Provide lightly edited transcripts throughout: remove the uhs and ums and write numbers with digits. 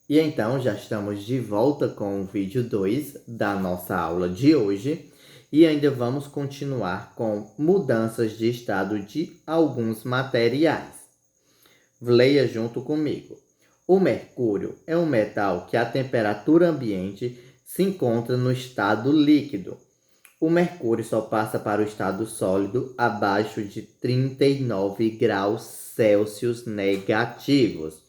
E então já estamos de volta com o vídeo 2 da nossa aula de hoje e ainda vamos continuar com mudanças de estado de alguns materiais. Leia junto comigo. O mercúrio é um metal que a temperatura ambiente se encontra no estado líquido. O mercúrio só passa para o estado sólido abaixo de 39 graus Celsius negativos.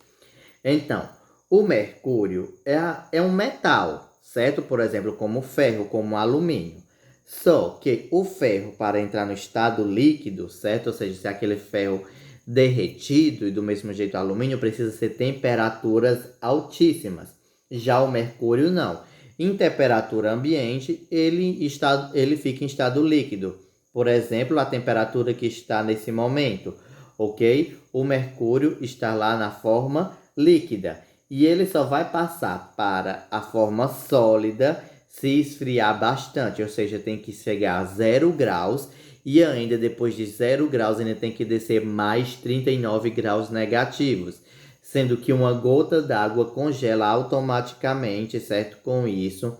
Então, o mercúrio é um metal, certo? Por exemplo, como o ferro, como o alumínio. Só que o ferro, para entrar no estado líquido, certo? Ou seja, se aquele ferro derretido e do mesmo jeito o alumínio, precisa ser temperaturas altíssimas. Já o mercúrio não. Em temperatura ambiente, ele fica em estado líquido. Por exemplo, a temperatura que está nesse momento, ok? O mercúrio está lá na forma líquida. E ele só vai passar para a forma sólida se esfriar bastante, ou seja, tem que chegar a 0 graus e ainda depois de 0 graus ainda tem que descer mais 39 graus negativos, sendo que uma gota d'água congela automaticamente, certo? Com isso,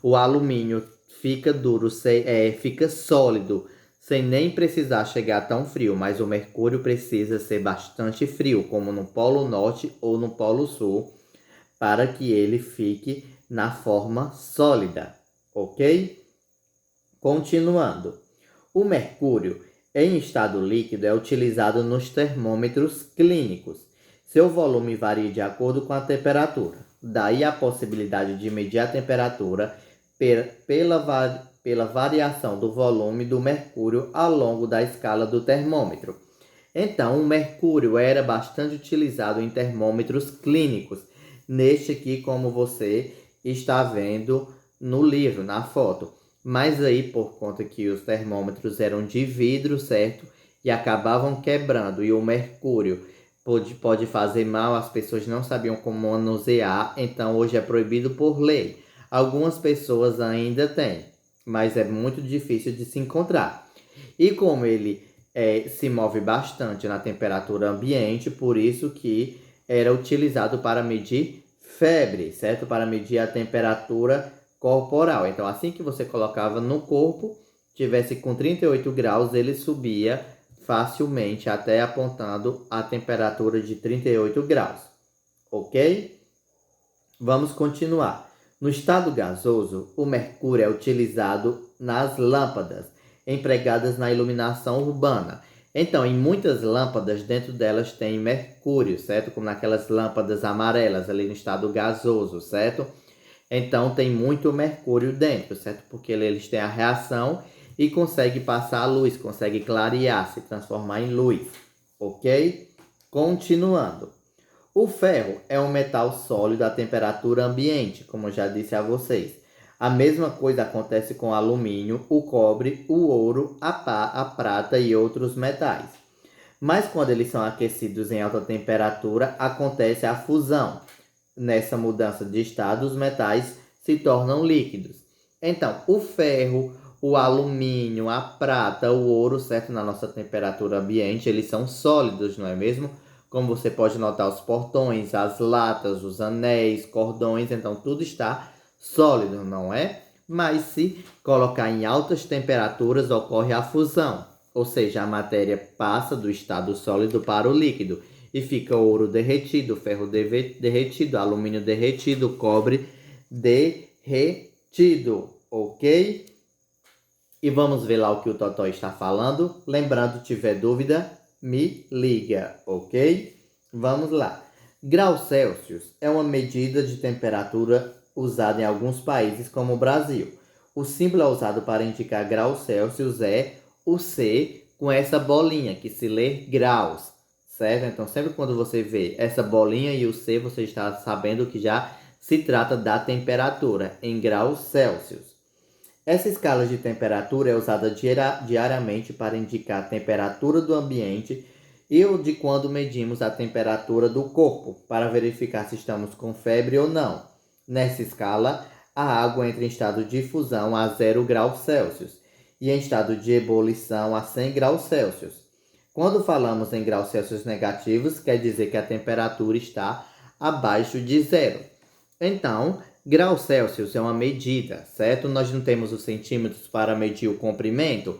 o alumínio fica duro, fica sólido, sem nem precisar chegar tão frio, mas o mercúrio precisa ser bastante frio, como no Polo Norte ou no Polo Sul, para que ele fique na forma sólida, ok? Continuando. O mercúrio em estado líquido é utilizado nos termômetros clínicos. Seu volume varia de acordo com a temperatura. Daí a possibilidade de medir a temperatura pela variação do volume do mercúrio ao longo da escala do termômetro. Então, o mercúrio era bastante utilizado em termômetros clínicos. Neste aqui, como você está vendo no livro, na foto. Mas aí, por conta que os termômetros eram de vidro, certo? E acabavam quebrando, e o mercúrio pode fazer mal, as pessoas não sabiam como manusear, então hoje é proibido por lei. Algumas pessoas ainda têm, mas é muito difícil de se encontrar. E como ele se move bastante na temperatura ambiente, por isso que era utilizado para medir febre, certo? Para medir a temperatura corporal. Então, assim que você colocava no corpo, tivesse com 38 graus, ele subia facilmente até apontando a temperatura de 38 graus. Ok? Vamos continuar. No estado gasoso, o mercúrio é utilizado nas lâmpadas, empregadas na iluminação urbana. Então, em muitas lâmpadas, dentro delas tem mercúrio, certo? Como naquelas lâmpadas amarelas ali no estado gasoso, certo? Então, tem muito mercúrio dentro, certo? Porque eles têm a reação e consegue passar a luz, consegue clarear, se transformar em luz, ok? Continuando. O ferro é um metal sólido à temperatura ambiente, como eu já disse a vocês. A mesma coisa acontece com o alumínio, o cobre, o ouro, a prata e outros metais. Mas quando eles são aquecidos em alta temperatura, acontece a fusão. Nessa mudança de estado, os metais se tornam líquidos. Então, o ferro, o alumínio, a prata, o ouro, certo? Na nossa temperatura ambiente, eles são sólidos, não é mesmo? Como você pode notar, os portões, as latas, os anéis, cordões, então tudo está sólido, não é? Mas se colocar em altas temperaturas, ocorre a fusão, ou seja, a matéria passa do estado sólido para o líquido e fica ouro derretido, ferro derretido, alumínio derretido, cobre derretido, ok? E vamos ver lá o que o Totó está falando. Lembrando, tiver dúvida, me liga, ok? Vamos lá. Grau Celsius é uma medida de temperatura usada em alguns países, como o Brasil. O símbolo usado para indicar grau Celsius é o C com essa bolinha, que se lê graus, certo? Então, sempre quando você vê essa bolinha e o C, você está sabendo que já se trata da temperatura em graus Celsius. Essa escala de temperatura é usada diariamente para indicar a temperatura do ambiente e o de quando medimos a temperatura do corpo, para verificar se estamos com febre ou não. Nessa escala, a água entra em estado de fusão a 0 graus Celsius e em estado de ebulição a 100 graus Celsius. Quando falamos em graus Celsius negativos, quer dizer que a temperatura está abaixo de zero. Então, grau Celsius é uma medida, certo? Nós não temos os centímetros para medir o comprimento.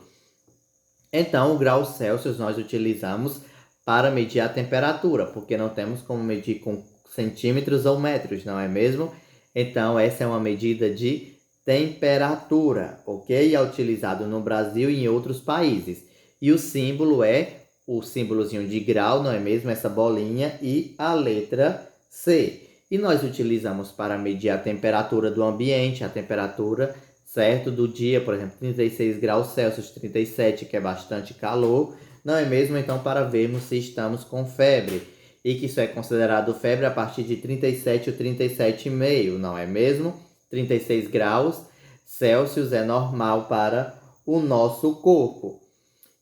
Então, o grau Celsius nós utilizamos para medir a temperatura, porque não temos como medir com centímetros ou metros, não é mesmo? Então, essa é uma medida de temperatura, ok? É utilizado no Brasil e em outros países. E o símbolo é o símbolozinho de grau, não é mesmo? Essa bolinha e a letra C. E nós utilizamos para medir a temperatura do ambiente, a temperatura, certo, do dia, por exemplo, 36 graus Celsius, 37, que é bastante calor, não é mesmo? Então, para vermos se estamos com febre. E que isso é considerado febre a partir de 37 ou 37,5, não é mesmo? 36 graus Celsius é normal para o nosso corpo.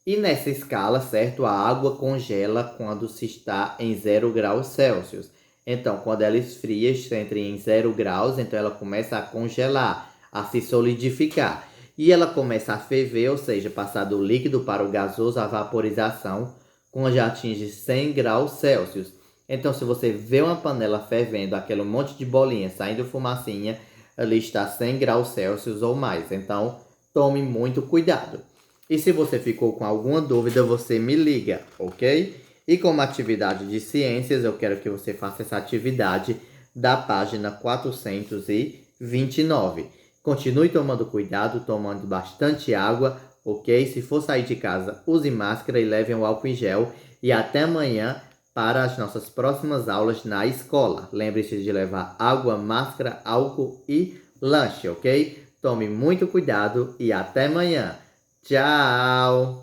E nessa escala, certo, a água congela quando se está em 0 graus Celsius. Então, quando ela esfria, entra em 0 graus, então ela começa a congelar, a se solidificar. E ela começa a ferver, ou seja, passar do líquido para o gasoso, a vaporização, quando já atinge 100 graus Celsius. Então, se você vê uma panela fervendo, aquele monte de bolinha saindo fumacinha, ali está 100 graus Celsius ou mais. Então, tome muito cuidado. E se você ficou com alguma dúvida, você me liga, ok? E como atividade de ciências, eu quero que você faça essa atividade da página 429. Continue tomando cuidado, tomando bastante água, ok? Se for sair de casa, use máscara e leve um álcool em gel. E até amanhã para as nossas próximas aulas na escola. Lembre-se de levar água, máscara, álcool e lanche, ok? Tome muito cuidado e até amanhã. Tchau!